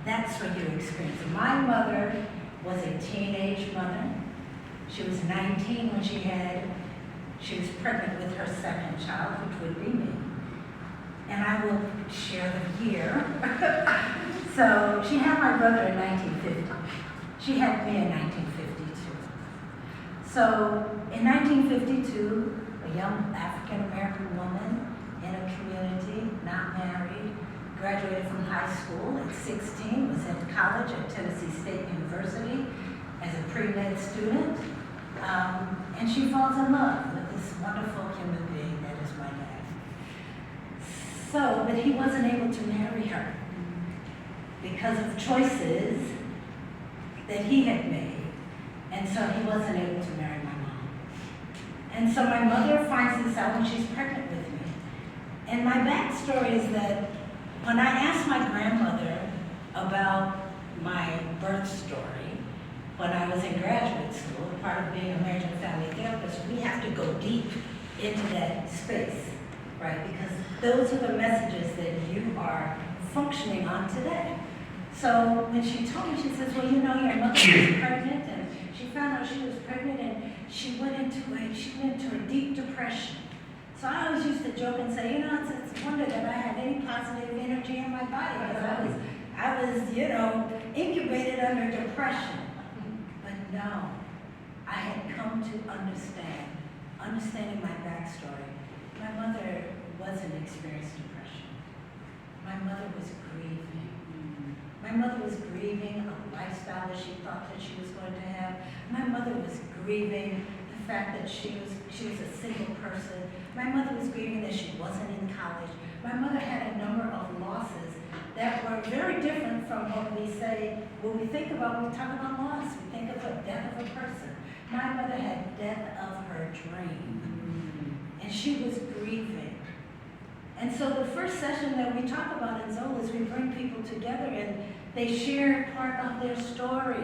That's what you experience. My mother was a teenage mother. She was 19 when she was pregnant with her second child, which would be me. And I will share the year. So she had my brother in 1950. She had me in 1952. So in 1952, a young African-American woman in a community, not married, graduated from high school at 16, was in college at Tennessee State University as a pre-med student. And she falls in love with this wonderful human being that is my dad. So, but he wasn't able to marry her because of choices that he had made. And so he wasn't able to marry my mom. And so my mother finds this out when she's pregnant with me. And my backstory is that when I asked my grandmother about my birth story, when I was in graduate school, part of being a marriage and family therapist, we have to go deep into that space, right? Because those are the messages that you are functioning on today. So when she told me, she says, well, you know, your mother was pregnant, and she found out she was pregnant, and she went into a deep depression. So I always used to joke and say, you know, it's a wonder that I had any positive energy in my body, because I was, you know, incubated under depression. But no, I had come to understanding my backstory. My mother wasn't experiencing depression. My mother was grieving. My mother was grieving a lifestyle that she thought that she was going to have. My mother was grieving the fact that she was a single person. My mother was grieving that she wasn't in college. My mother had a number of losses that were very different from what we say when we think about, when we talk about loss. We think of the death of a person. My mother had death of her dream. And she was grieving. And so the first session that we talk about in Zola is we bring people together and they share part of their story.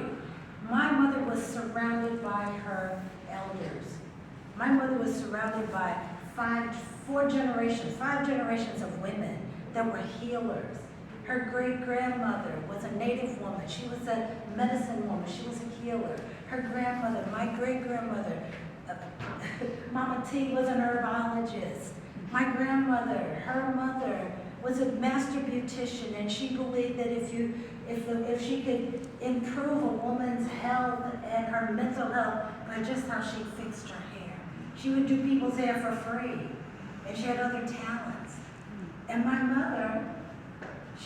My mother was surrounded by her elders. My mother was surrounded by five generations of women that were healers. Her great-grandmother was a native woman. She was a medicine woman. She was a healer. Her grandmother, my great-grandmother, Mama T, was an herbologist. My grandmother, her mother, was a master beautician, and she believed that if she could improve a woman's health and her mental health by just how she fixed her hair, she would do people's hair for free, and she had other talents. And my mother